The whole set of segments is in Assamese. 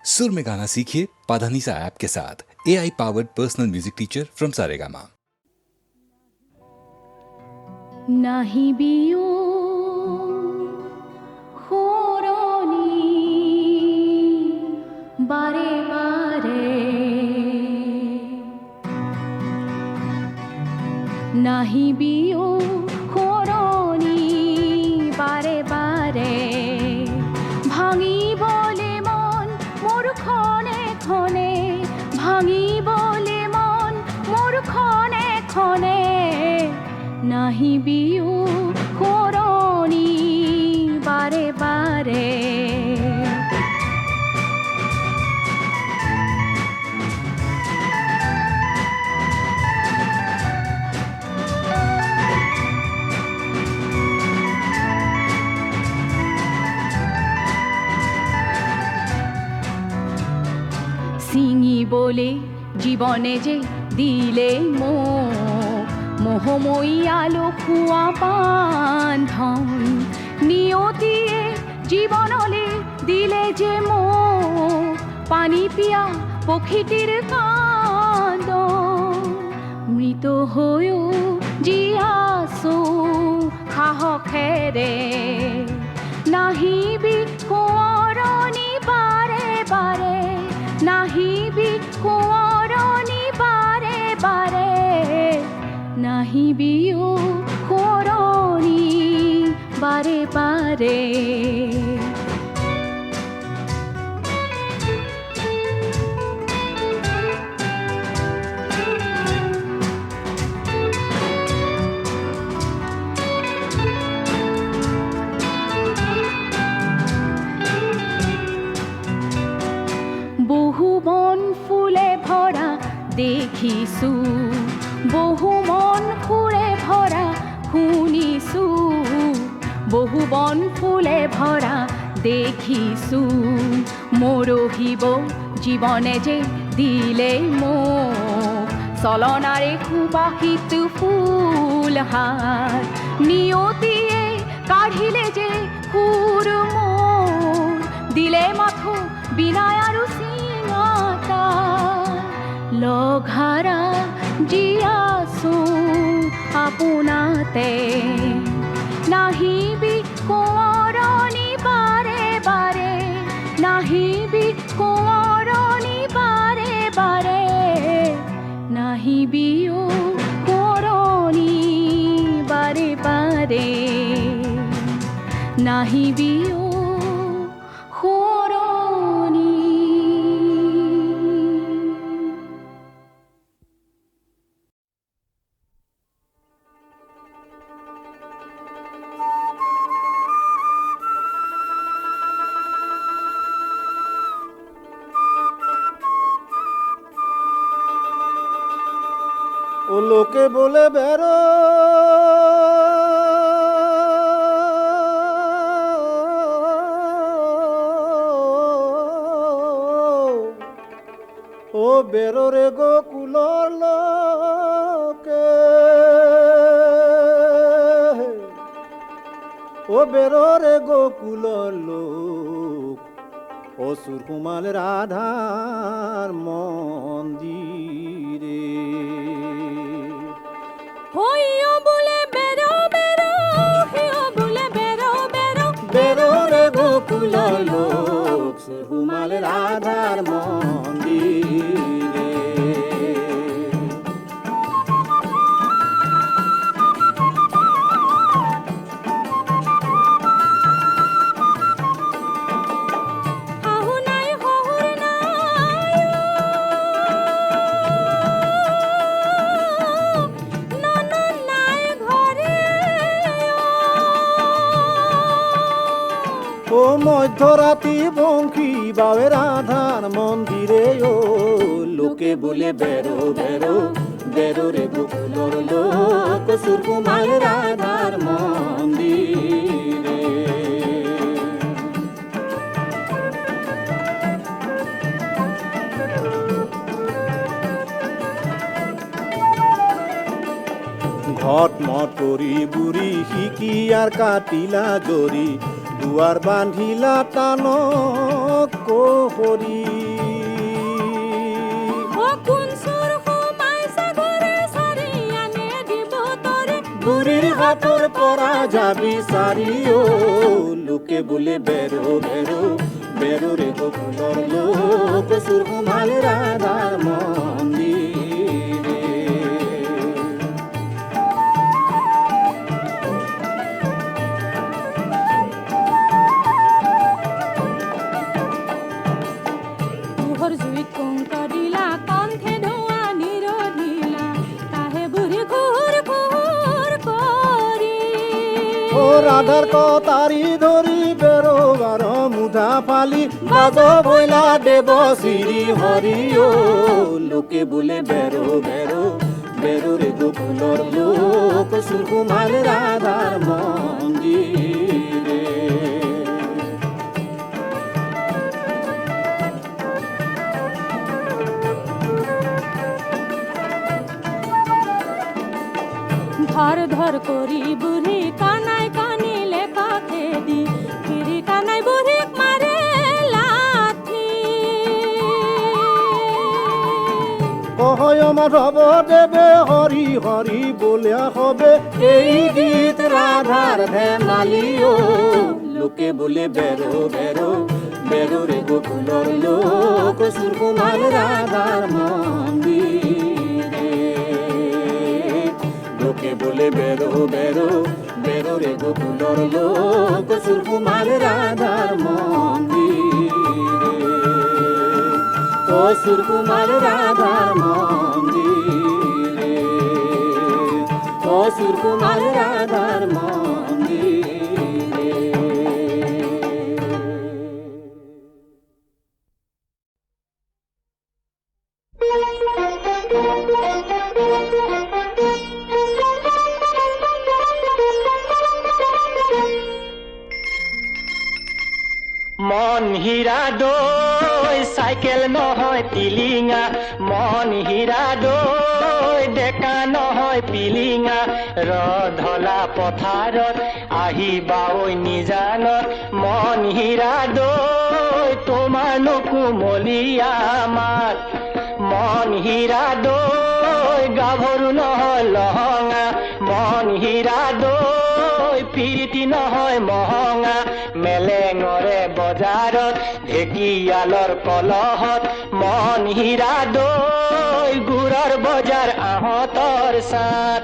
सुर में गाना सीखिए पाधानीसा ऐप के साथ। AI powered personal music teacher from Saregama. নাহি বিয়ো খোরনি বারে বারে, নাহি বিয়ো খোরনি বারে বারে, ভাঙি বলে মন মোর ক্ষণে ক্ষণে, ভাঙি বলে মন মোর ক্ষণে ক্ষণে, নাহি বিয়ো খোরনি বারে বারে। সিঙি বলে জীবনে যে দিলে মোহময়ী আলো খুয়া বান্ধন, নিয়তিয়ে জীবনলে দিলে যে পানি পিয়া পক্ষীটির কান্দন, মৃত হয়েও জিয়াছো সাহসেৰে, নাহিবি কোঁৱৰণি বাৰে বাৰে, নাহিবি কোঁৱৰণি বাৰে বাৰে, নাহিবি ও খোরনি বারে বারে। বহু বন ফুলে ভরা দেখিছো, বহু মন ফুলে ভরা শুনিছো, বহু বন ফুলে ভরা দেখিছো, মৰহিব জীৱনে যে দিলে চলনাৰে সুবাসিত ফুলহাৰ, নিয়তিয়ে কাঢ়িলে যে সুৰ দিলে মাথো বিনায় আৰু চিঙাতা, লঘাৰা জিয়াছো আপোনাতে, নাহিবি কোঁৱৰণি বাৰে বাৰে, নাহিবি কোঁৱৰণি বাৰে বাৰে, নাহিবি ও খোৰনি বাৰে বাৰে, নাহিবি ও খোৰনি। ও লোকে বলে বেরো ও বেরো রে গোকুলর লোকে, ও বেরো রে গোকুলর লোক, অসুর কুমাল রাধার মন্দিরে। হইও বলে বেরো বেরো, হিও বলে বেরো বেরো, বেরো রে গোকুলর লোক, সুকুমাল রাধার মন্দিরে। হাহু নাই হহুর নাই, ননদ নাই ঘরে, ও মধ্যরাতি বঙ্কি বাবে রাধার মন্দিরে, ও লোকে বলে বেরো বেরো, বেরো রে গোকুলর লোক, সুকুমাল রাধার মন্দিরে। ঘট মট করি বুড়ি শিকি আর কাটিলা জরি, দুৱাৰ বান্ধিলা টানক কহৰি ও কোন চোৰ সোমাইছে ঘৰে চাৰি আনে দিব তৰে বুঢ়ীৰ হাতৰ পৰা যাবি চাৰি অ লোকে বোলে বেৰো বেৰো বেৰোৰে গকুলৰ লোক চুৰ সোমালে ৰাধাৰ মন্দিৰে পোহৰ জুইত কংক দিলা কণ্ঠে ধোঁৱা নিৰধিলা তাহে বুঢ়ী ঘূৰ ঘূৰ কৰি ও রাধার কতারি ধরি বেরো বারো মুধা পালি বাজ বইলা দেব শ্রী হরি ও লোকে বলে বেরো বেরো বেরো রে গোকুলর লোক সুকুমার রাধার মন্দিরে ধর ধর করি বুড়ি কানাই কানিলে কাকে দি ফিরি কানাই বুড়ি মারে লাথি কহয় মাধব দেবে হরি হরি বলে হবে এই গীত রাধার ধেমালি ও লোকে বলে বেরো বেরো বেরো রে গোকুলর লোক সুকুমার রাধার মন্দিরে লোকে বলে বেরো বেরো বেরো রে গোকুলর লোক সুকুমার রাধার মন্দিরে ও সুকুমার রাধার মন্দিরে ও সুকুমার রাধার মন্দিরে মন হীৰা দৈ চাইকেল নহয় টিলিঙা মন হীৰা দৈ ডেকা নহয় পিলিঙা ৰধলা পথাৰত আহিবা ঐ নিজানত মন হীৰা দৈ তোমাৰ নকুমলীয়া মাত মন হীৰা দৈ গাভৰু নহয় লহঙা মন হীৰা দৈ পিৰিতি নহয় মহঙা মেলেঙৰে বজাৰত ঢেকিয়ালৰ কলহত মন হীৰা দৈ গুড়ৰ বজাৰ আহঁতৰ চাট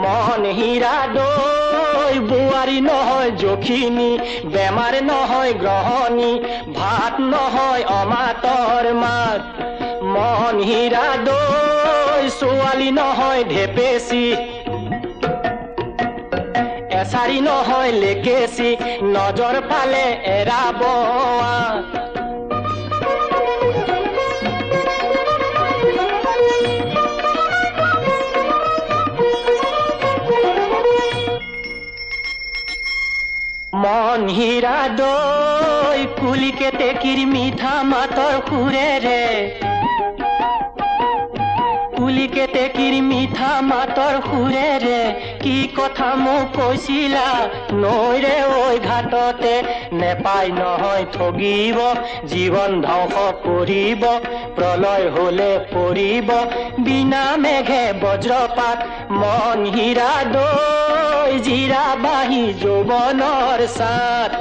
মন হীৰা দৈ বোৱাৰী নহয় জখিনী বেমাৰ নহয় গ্ৰহণী ভাত নহয় অমাতৰ মাত মন হীৰা দৈ ছোৱালী নহয় ঢেপেচি এছাৰি নহয় লেকেচি নজৰ পালে এৰাব মন হীৰা দৈ কুলিকে টেকিৰ মিঠা মাতৰ সুৰেৰে কুলিকে টেকিৰ মিঠা মাতৰ সুৰেৰে কি কথা মোক কৈছিলা নৈৰে ঐ ঘাটতে নেপাই নহয় ঠগিব জীৱন ধ্বংস কৰিব প্ৰলয় হলে পৰিব বিনা মেঘে বজ্ৰপাত মন হীৰা দৈ জিৰা বাহি যৌৱনৰ চাত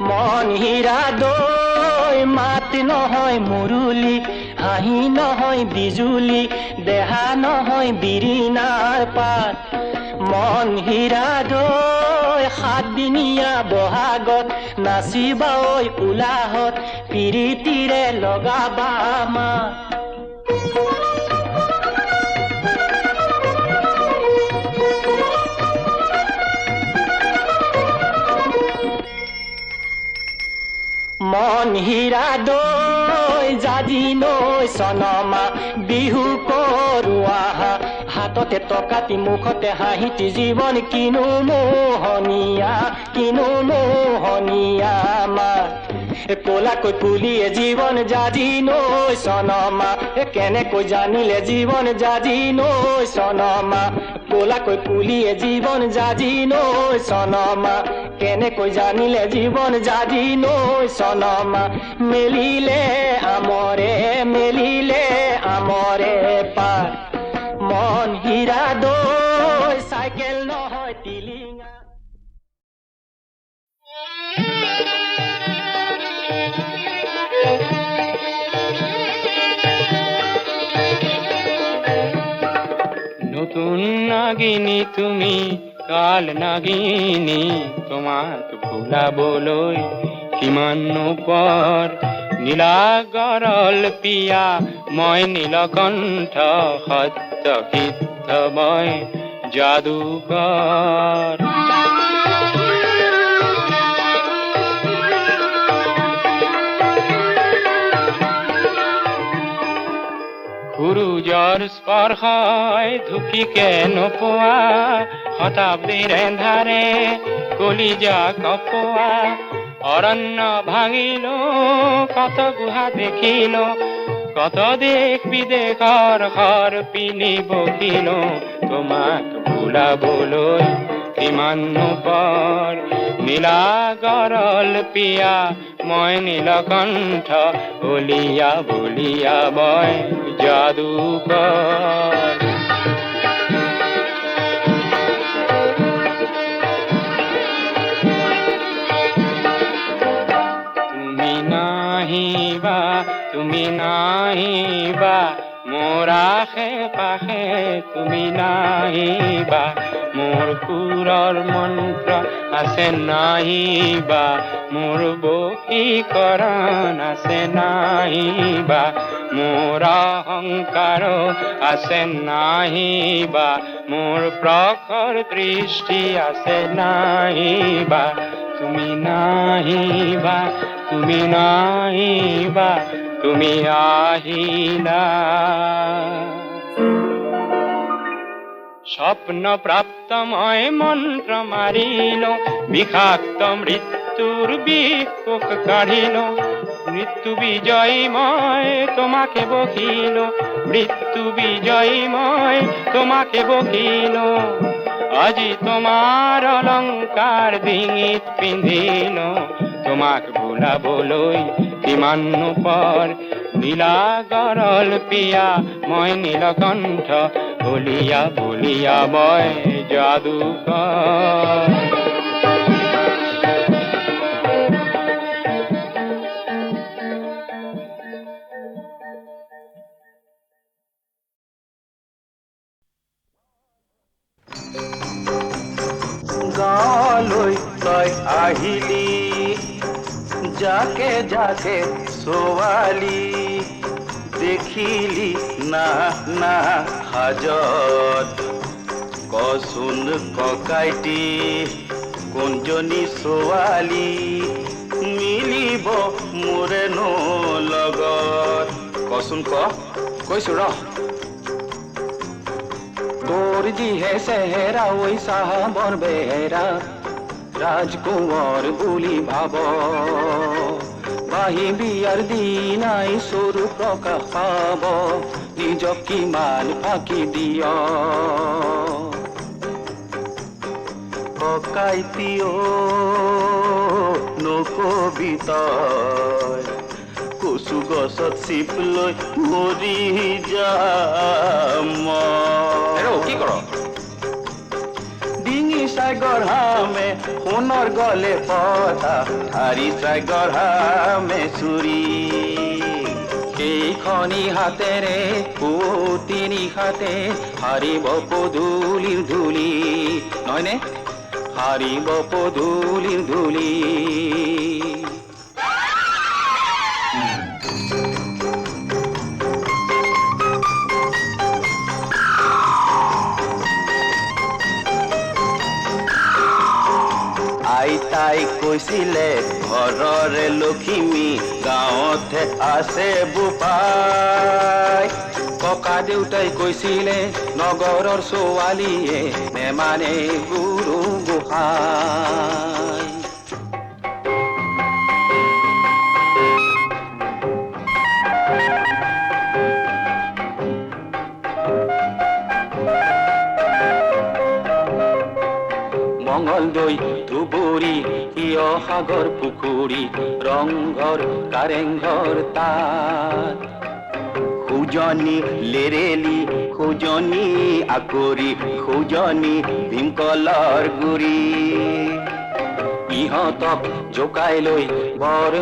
মন হীৰা দৈ মাত নহয় মুৰুলি হাঁহি নহয় বিজুলি দেহা নহয় বিৰিণাৰ পাত মন হীৰা দৈ সাতদিনীয়া বহাগত নাচিবা ঐ উলাহত পিৰিতিৰে লগাবা মাত মন হীৰা দৈ জাজি নৈ চনমা বিহু কৰোৱা হাততে টকাটি মুখতে হাঁহিটি জীৱন কিনো মোহনীয়া মা ক'লাকৈ কুলিয়ে জীৱন জাজি নৈ চনমা কেনেকৈ জানিলে জীৱন জাজি নৈ চনমা ক'লাকৈ কুলিয়ে জীৱন জাজি নৈ চনমা কেনেকৈ জানিলে জীৱন জাজি নৈ চনমা মেলিলে আমৰে পাৰ মন হীৰা দৈ চাইকেল নহয় টিলিঙা নতুন নাগিনী তুমি কাল নাগিনী তোমাক ভুলাবলৈ কিমান পৰ নীলা গৰল পিয়া মই নীলকণ্ঠ সত্য সিদ্ধ মই যাদুকৰ সূৰুযৰ স্পৰ্শই ধুকিকে নোপোৱা শতাব্দীৰ এন্ধাৰে কলিজা কপোৱা অৰণ্য ভাঙিলো কত গুহা দেখিলো কত দেশ বিদেশৰ ঘৰ পিনি বকিলো তোমাক ভুলাবলৈ কিমান পৰ নীলা গৰল পিয়া মই নীলকণ্ঠ বলিয়া বলিয়া মই যাদুকৰ তুমি নাহিবা মোৰ আশে পাশে তুমি নাহিবা মোৰ সুৰৰ মন্ত্ৰ আছে নাহিবা মোৰ বশীকৰণ আছে নাহিবা মোৰ অহংকাৰ আছে নাহিবা মোৰ প্ৰখৰ দৃষ্টি আছে নাহিবা তুমি নাহিবা তুমি নাহিবা তুমি আহিলা স্বপ্ন প্রাপ্ত মই মন্ত্র মারিল বিষাক্ত মৃত্যুর বিষ কাঢ়িল মৃত্যু বিজয়ী মই তোমাকে বকিল মৃত্যু বিজয়ী মই তোমাকে বকিল আজি তোমার অলংকার ডিঙিত পিন্ধিল তোমাক ভুলাবলৈ কিমান পৰ নীলা গৰল পিয়া মই নীলকণ্ঠ বলিয়া বলিয়া মই যাদুকৰ গাঁৱলৈ তই আহিলি যাকে যাকে ছোৱালী দেখিলি না না হাজত কচোন ককাইটি কোনজনী ছোৱালী মিলিব মোৰেনো লগত কচোন কৈছো ৰ তোৰ যিহে চেহেৰা ঐ চাহাবৰ বেহেৰা ৰাজকুঁৱৰ বুলি ভাব বাহি বিয়াৰ দিনাই স্বৰূপ প্ৰকাশ পাব নিজক কিমান ফাঁকি দিয় ককাইটিও নকবি তই কচু গছত চিপ লৈ মৰি যাম কি কৰ ডিঙি চাই গঢ়ামে সোণৰ গলে পতা ধাৰি চাই গঢ়ামে চুৰি সেইখনি হাতেৰে পুতিনি হাতে হাৰিব পদূলিৰ ধূলি নহয়নে হাৰিব পদূলিৰ ধূলি আইতাই কৈছিলে ঘৰৰে লখিমী গাঁৱতে আছে বোপাই ককা দেউতাই কৈছিলে নগৰৰ ছোৱালীয়ে নেমানে গুৰু গোহাঁই মঙ্গলদৈ ধুবুৰী সাগৰ পুখুৰী ৰংঘৰ কাৰেংঘৰ তাত খুজনি লেৰেলি খুজনি আকৰি খুজনি ভীমকলৰ গুৰি ইহঁতক জোকাই লৈ বৰ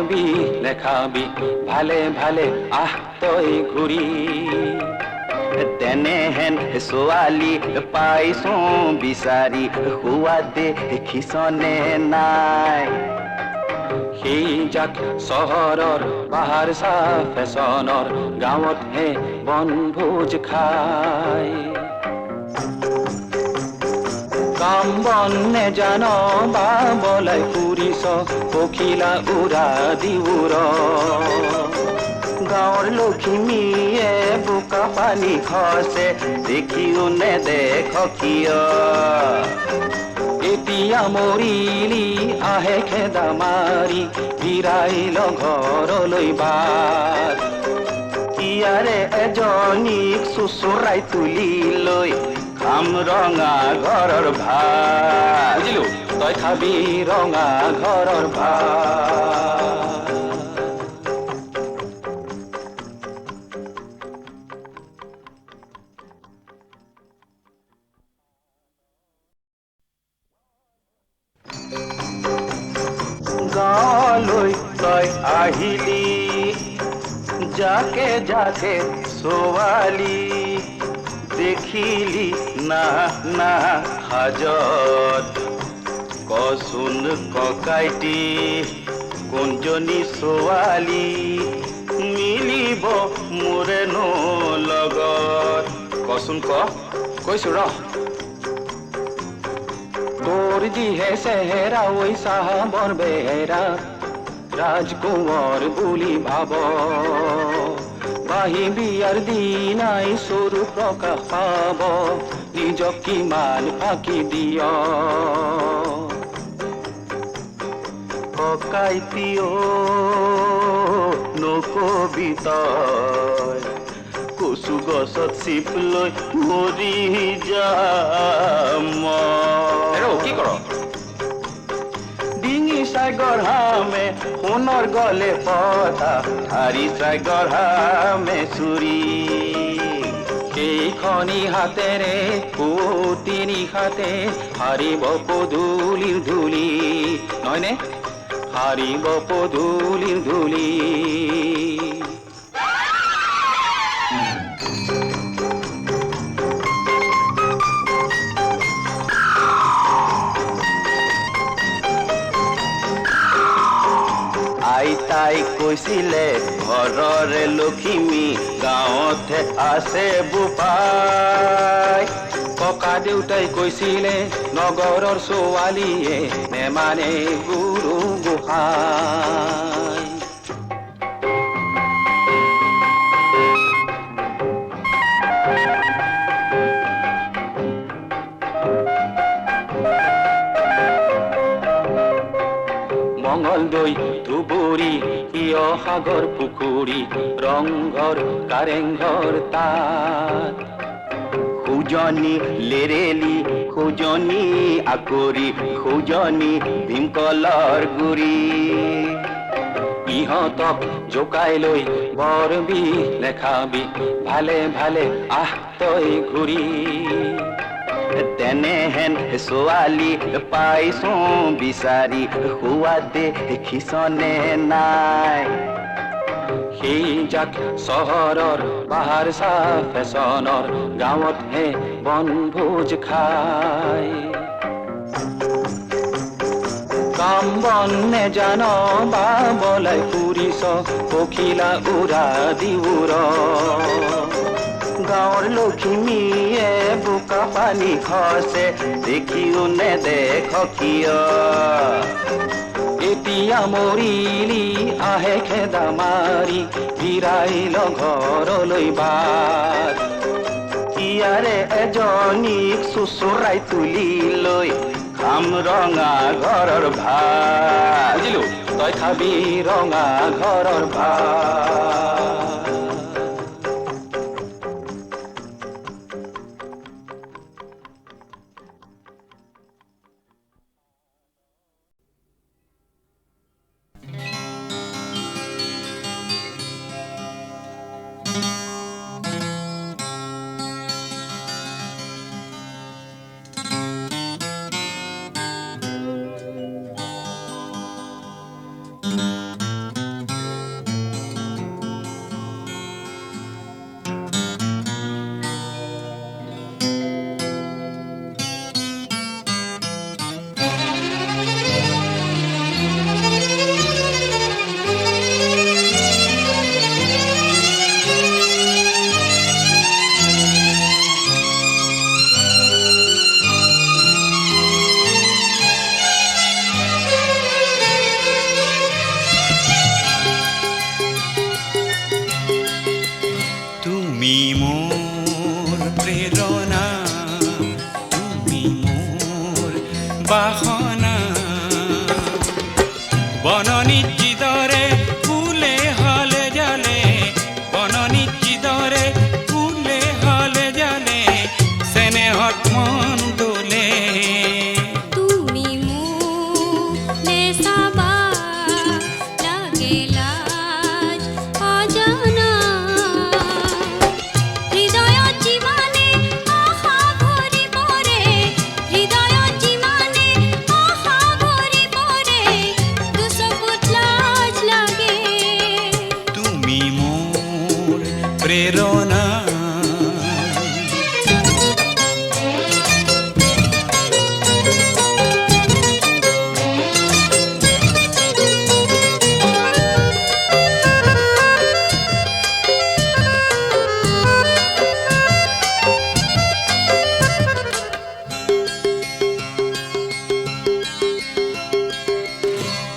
লেখাবি ভালে ভালে আহ তই ঘূৰি তেনেহেন ছোৱালী পাইছো বিচাৰি সোৱাদে দেখিছনে নাই সেই জাক চহৰৰ বাহাৰ চাহ ফেশ্বনৰ গাঁৱতহে বনভোজ খায় কাম বন নেজান বাবলাই ফুৰিছ পখিলা উৰা দিউৰ গাঁৱৰ লখিমীয়ে বোকা পানী খচে দেখিও নেদেখ কিয় এতিয়া মৰিলি আহে খেদা মাৰি বিৰাইল ঘৰলৈ বাট ইয়াৰে এজনীক চুচুৰাই তুলি লৈ খাম ৰঙা ঘৰৰ ভাত বুজিলো তই খাবি ৰঙা ঘৰৰ ভাত গাঁৱলৈ তই আহিলি যাকে যাকে ছোৱালী দেখিলি না না হাজত কচোন ককাইটি কোনজনী ছোৱালী মিলিব মোৰেনো লগত কচোন কৈছো ৰ তোৰ যিহে চেহেৰা ঐ চাহাবৰ বেহেৰা ৰাজকুঁৱৰ বুলি ভাব বাহি বিয়াৰ দিনাই সৰু প্ৰকাশ পাব নিজক কিমান ফাঁকি দিয় ককাইটিও নকবি তই কচু গছত চিপ লৈ মৰি যাম কি কৰ ডিঙি চাই গঢ়ামে সোণৰ গলে পতা হাৰি চাই গঢ়ামে চুৰি সেইখনি হাতেৰে পুতিনি হাতে হাৰিব পদূলিৰ ধূলি নহয়নে হাৰিব পদূলিৰ ধূলি আইতাই কৈছিলে ঘৰৰে লখিমী গাঁৱতহে আছে বোপাই ককা দেউতাই কৈছিলে নগৰৰ ছোৱালীয়ে নেমানে গুৰু গোহাঁই মঙ্গলদৈ ধুবুৰী সাগৰ পুখুৰী ৰংঘৰ কাৰেংঘৰ তাত খুজনি লেৰেলি খুজনি আকৰি খুজনি ভীমকলৰ গুৰি ইহঁতক জোকাই লৈ বৰ লেখাবি ভালে ভালে আহ তই ঘূৰি তেনেহেন ছোৱালী পাইছো বিচাৰি সোৱাদে দেখিছনে নাই সেই জাক চহৰৰ বাহাৰ চাহ ফেশ্বনৰ গাঁৱতহে বনভোজ খায় কাম বন নেজান বাবলাই ফুৰিছ পখিলা উৰা দিউৰ গাঁৱৰ লখিমীয়ে বোকা পানী খচে দেখিও নেদেখ কিয় এতিয়া মৰিলি আহে খেদা মাৰি বিৰাইল ঘৰলৈ বাট ইয়াৰে এজনীক চুচুৰাই তুলি লৈ খাম ৰঙা ঘৰৰ ভাত বুজিলো তই খাবি ৰঙা ঘৰৰ ভাত তুমি মোৰ প্ৰেৰণা, তুমি মোৰ বাসনা, বননিত যিদৰে ফুলে হলে জালে, বননিত যিদৰে ফুলে হলে জালে, চেনেহত মন দোলে। তুমি মোলে চাবা লাগে লাজ অজানা, হৃদয়ত যিমানে আশা ভৰি পৰে, হৃদয়ত যিমানে আশা ভৰি পৰে, দুচকুত লাজ লাগে। তুমি মোৰ প্ৰেৰণা।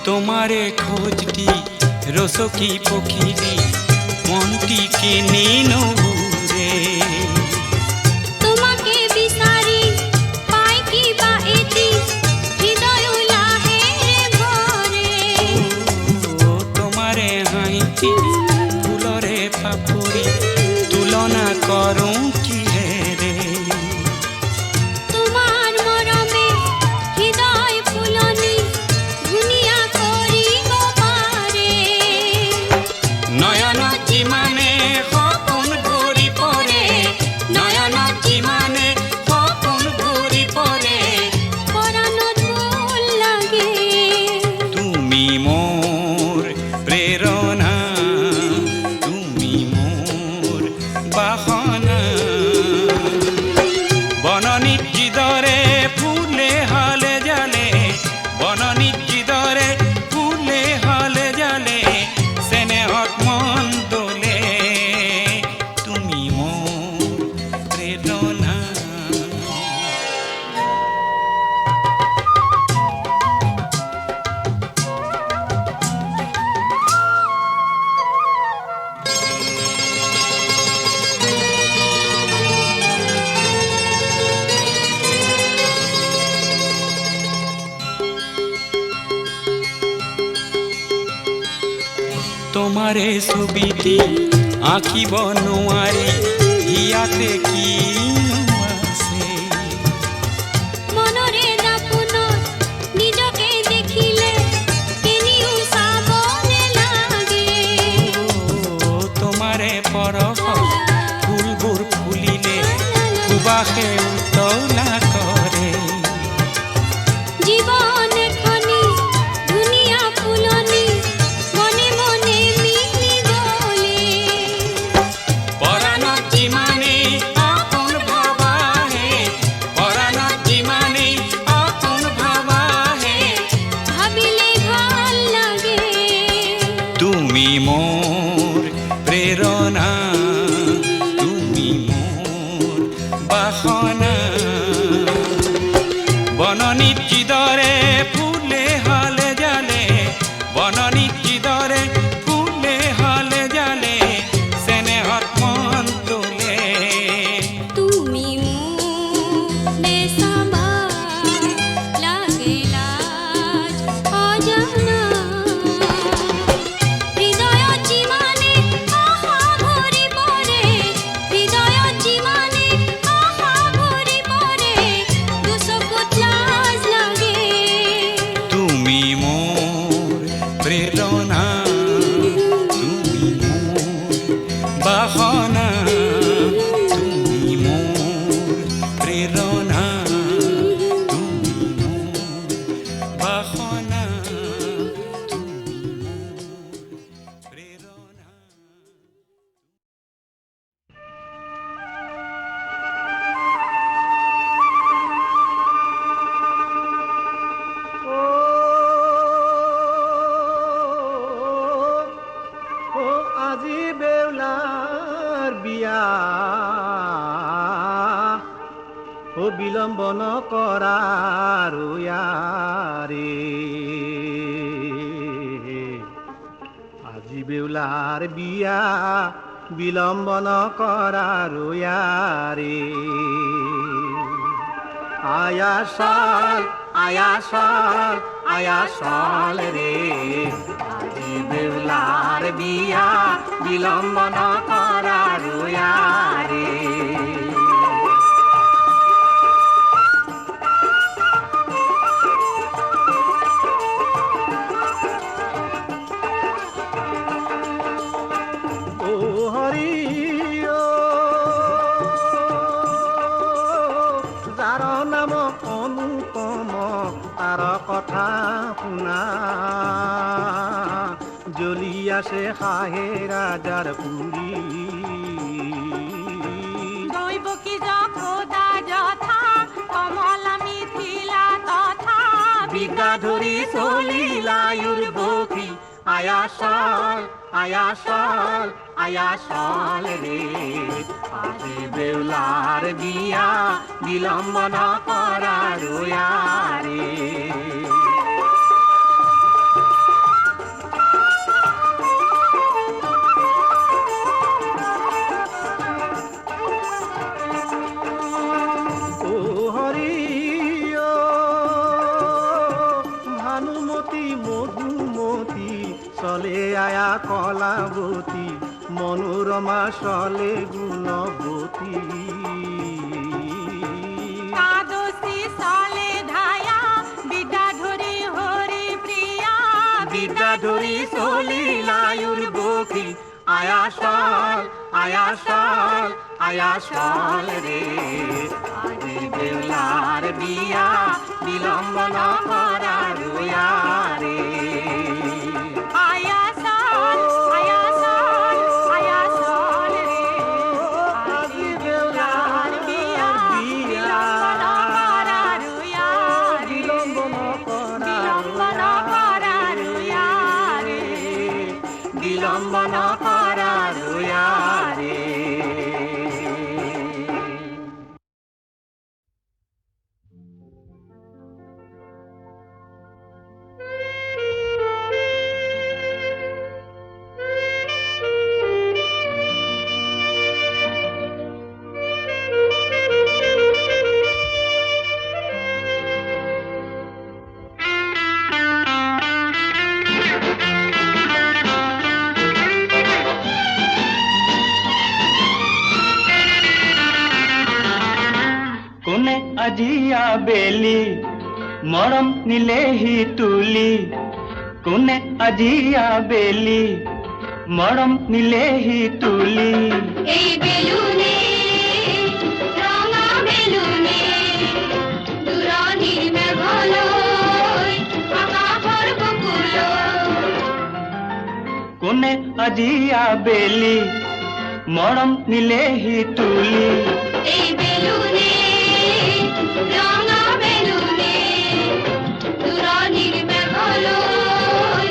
তোমাৰে খোঁজটি ৰসকি পখিলি, মনটি কেনে নবুৰে। তোমাকে বিচাৰি পাই কিবা এটি, হৃদয় লাহেৰে ভৰে। ও তোমাৰে হাঁহি ফুলৰে পাপৰি, তুলনা কৰোঁ কিহেৰে। তোমাৰ মৰমে হৃদয় ফুলনি ধুনীয়া কৰিব পাৰে। নয়নত যিমানে সপোন ভৰি পৰে, নয়নত যিমানে সপোন ভৰি পৰে, পৰাণত ভুল লাগে। তুমি মোৰ প্ৰেৰণা, তুমি মোৰ বাসনা, বননিত যিদৰে ফুলে হলে জালে, বননিত যিদৰে ফুলে হলে জালে, চেনেহত মন দোলে। তুমি মোৰ প্ৰেৰণা। তোমাৰে ছবিটি আঁকিব নোৱাৰি, ইয়াতে কিনো আছে। মনৰে দাপোনত নিজকে দেখিলে কেনিও চাবনে লাগে। ও তোমাৰে পৰশ ফুলবোৰ ফুলিলে, সুবাসে উতলা কৰে। জীৱন এখনি ধুনীয়া ফুলনি, মনে মনে মিলি গ'লে। পৰাণত যিমানে আপোন ভাবাহে, পৰাণত যিমানে আপোন ভাবাহে, ভাবিলে ভাল লাগে। তুমি মোৰ প্ৰেৰণা, তুমি মোৰ বাসনা, বননিত যিদৰে ফুলে হলে জালে, বননিত যিদৰে ফুলে হলে জালে, চেনেহত মন দোলে। তুমি মোলে চাবা লাগে লাজ অজানা, হৃদয়ত যিমানে আশা ভৰি পৰে, হৃদয়ত যিমানে আশা ভৰি পৰে, দুচকুত লাজ লাগে। তুমি মোৰ প্ৰেৰণা, তুমি মোৰ বাসনা, তুমি মোৰ প্ৰেৰণা, তুমি মোৰ বাসনা, তুমি মোৰ প্ৰেৰণা। ও আজি বেউলাৰ বিয়া, ও বিলম্ব নকৰা আৰু ইয়াৰে। আজি বেউলাৰ বিয়া, বিলম্ব নকৰা ৰয়াৰে আয়াচল আয়াচল আয়াচল ৰে আজি বেউলাৰ বিয়া বিলম্ব নকৰা ৰয়াৰে কথা শুনা জ্বলি আছে খাহে ৰাজাৰ পুৰী দৈবকী যশোদা যথা কমলা মিথিলা তথা বিদ্যা ধৰি চলিলায়ুৰ বখি আয়াচল আয়াচল আয়াচল ৰে আজি বেউলাৰ বিয়া বিলম্ব নকৰা ৰয়াৰে চলে আয়া কলাবতী মনোৰমা চলে গুণবতী কাদসী চলে ধায়া বিদ্যা ধৰি হৰি প্ৰিয়া বিদ্যা ধৰি চলিলায়ুৰ বখি আয়াচল আয়াচল আয়াচল ৰে আজি বেউলাৰ বিয়া বিলম্ব নকৰা ৰয়াৰে বিলম্ব নকৰা ৰয়াৰে আজি আবেলি মৰম নিলেহি তুলি কোনে আজি আবেলি মৰম নিলেহি তুলি এই বেলুনে ৰঙা বেলুনে দূৰণিৰ মেঘলৈ আকাশৰ বুকুলৈ কোনে আজি আবেলি মৰম নিলেহি তুলি এই বেলুনে ৰঙা বেলুনে দূৰণিৰ মেঘলৈ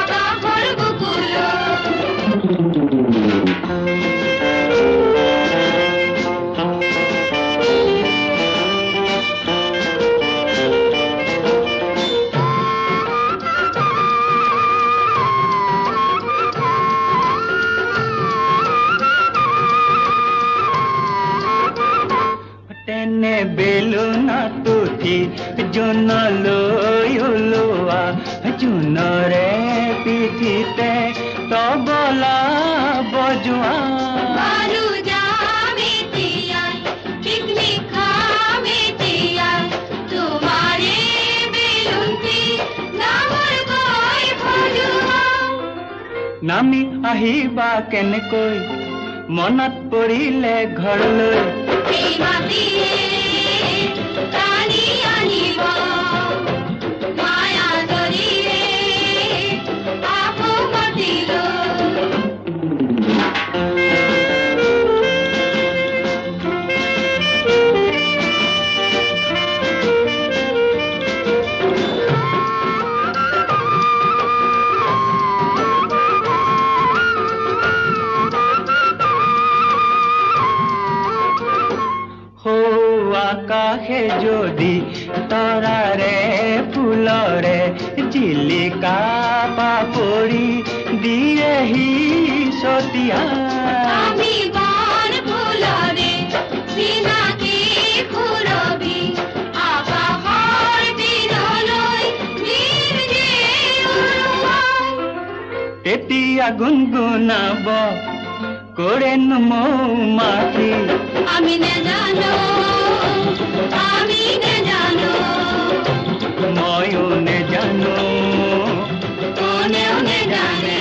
আকাশৰ বুকুলৈ তেনে বেলুনত উঠি জোনলৈ ওলোৱা জোনৰে পিঠিতে তবলা বজোৱা বাৰু যাম এতিয়া পিকনিক খাম এতিয়া তোমাৰে বেলুনটি ডাঙৰকৈ বজোৱা নামি আহিবা কেনেকৈ মনত পৰিলে ঘৰলৈ এই মাটিয়ে টানি আনিব মায়া জৰিৰে আকৌ মাতিলৈ আকাশে যদি তৰাৰে ফুলৰে জিলিকা পাপৰি দিয়েহি ছটিয়া আমি বন ফুলৰে চিনাকি খুৰবি আকাশৰ দিনলৈ নিৰ্জে উৰুৱাই তেতিয়া গুণগুণাব কৰেনো মৌমাখি আমি নেজানো ময়ো নেজানো কোনেও নেজানে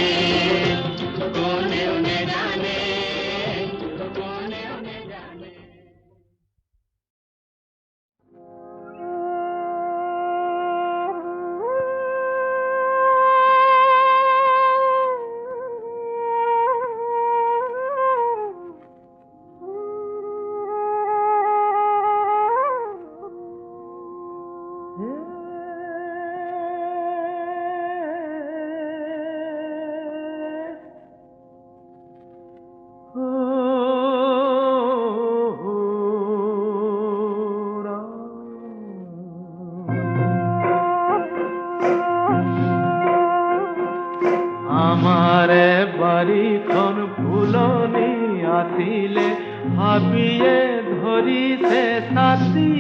আমারে বাড়িখন ফুলনি আসিলে ভাবিয়ে ধরিছে সাথী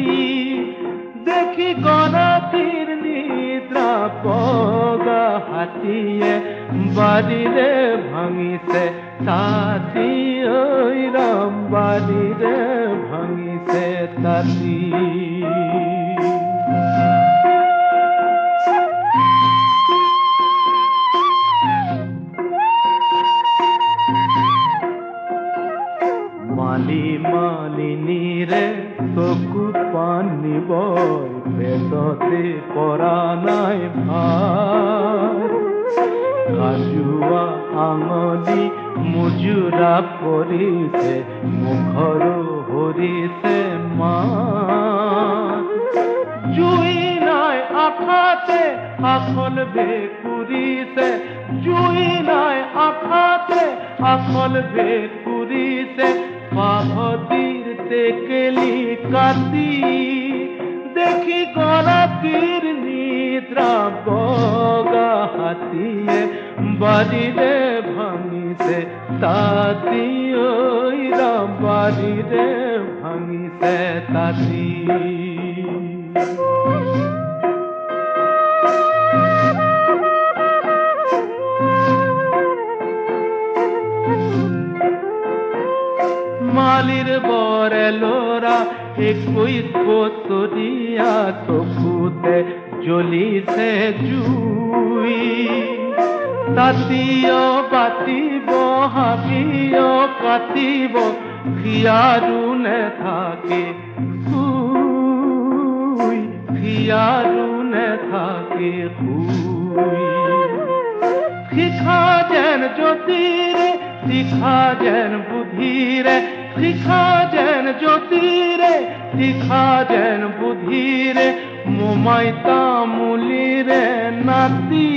দেখি গণতির নিদ্রা পগা হাতিয়ে বাড়িরে ভাঙিছে তাঁতি ওই রাম বাড়িরে ভাঙিছে তাঁতি মালি মালিনী রে চকু পানী বয় পেটতে পৰা নাই ভাত কাজুৱা আঙলি মুজুৰা পৰিছে মুখৰো হৰিছে মাত জুই নাই আখাতে আখল ভেকুৰিছে জুই নাই আখাতে আখল ভেকুৰিছে পাভতির টেকেলি কাটি দেখি গণতির নিদ্রা বগা হাতিয়ে বাড়িরে ভাঙিছে তাঁতি ওই রাম বাড়িরে ভাঙিছে তাঁতি মালির বরে লোরা 21 বছরিয়া চকুতে জ্বলিছে জুই তাঁতিও বাতিব হাবিও কাটিব খিয়াৰু নেথাকে শুই খিয়াৰু নেথাকে শুই শিখা যেন জ্যোতিরে শিখা যেন বুদ্ধিরে শিখা যেন জ্যোতিরে শিখা যেন বুদ্ধিরে মোমাইতা মুলিরে নাতি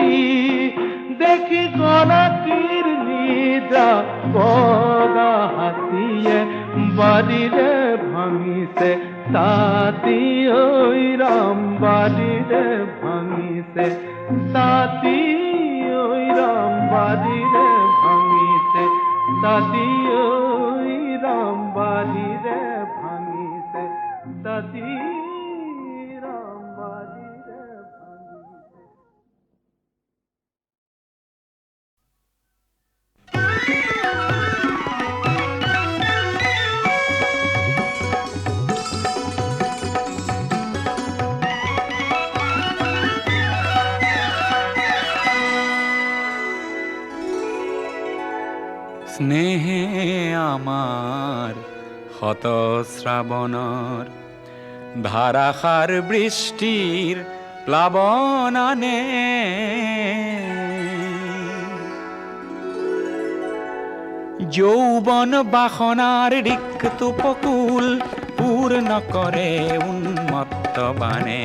দেখি গণতির নিদ্রা বগা হাতিয়ে বাড়িরে ভাঙিছে তাঁতি ওই রাম বাড়িরে ভাঙিছে তাঁতি ওই রাম বাড়িরে ভাঙিছে তাঁতি ওই রাম বাড়িরে ভাঙিছে তাঁতি রাম বাড়িরে ভাঙিছে স্নেহে আমার হত শ্রাবণর ধারাসার বৃষ্টির প্লাবন আনে যৌবন বাসনার রিক্ত উপকূল পূর্ণ করে উন্মত্ত বানে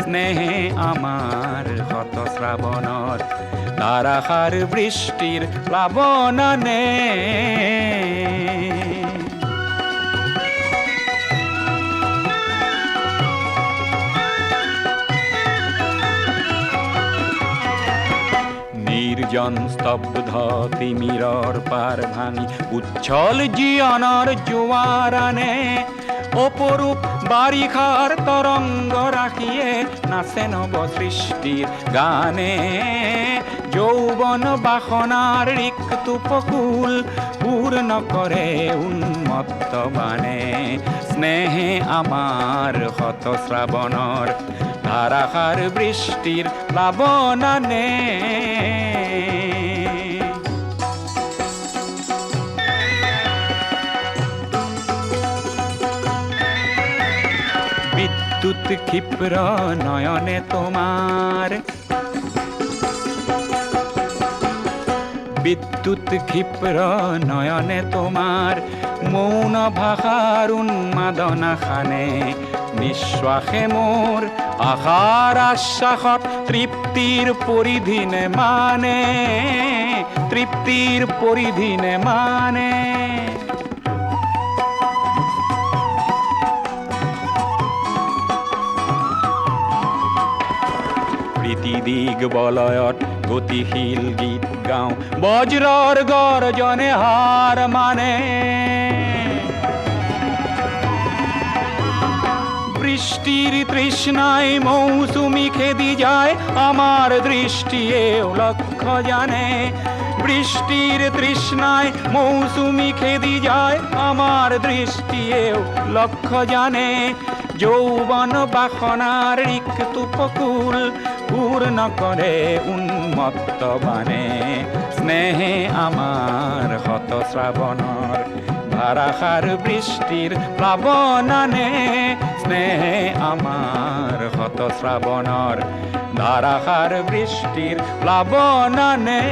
স্নেহে আমার হত শ্রাবণর ধারাসার বৃষ্টির প্লাবন আনে নির্জন নয়ন স্তব্ধ তিমিরর পার ভাঙি উচ্ছল জীবনৰ জোয়াৰ আনে অপৰূপ বাৰিষাৰ তরঙ্গ রাখিয়ে নাচে নব সৃষ্টির গানে যৌবন বাসনার রিক্ত উপকূল পূর্ণ করে উন্মত্ত বানে স্নেহে আমার হত শ্রাবণর ধারাসার বৃষ্টির প্লাবন আনে বিদ্যুৎ ক্ষিপ্র নয়নে তোমার বিদ্যুৎ ক্ষিপ্র নয়নে তোমার মৌন ভাষার উন্মাদনা খানে নিঃশ্বাসে মোর আশার আশ্বাসত তৃপ্তির পরিধিনে মানে তৃপ্তির পরিধিনে মানে দিগ বলয়ত গতিশীল গীত গাওঁ বজ্ৰৰ গৰ্জনে হাৰ মানে বৃষ্টির তৃষ্ণায় মৌসুমি খেদি যায় আমার দৃষ্টিয়েও লক্ষ্য জানে বৃষ্টির তৃষ্ণায় মৌসুমি খেদি যায় আমার দৃষ্টিয়েও লক্ষ্য জানে যৌবন বাসনার রিক্ত উপকূল পূর্ণ করে উন্মত্ত বানে স্নেহে আমার হত শ্রাবণর ধারাসার বৃষ্টির প্লাবন আনে স্নেহে আমার হত শ্রাবণর ধারাসার বৃষ্টির প্লাবন আনে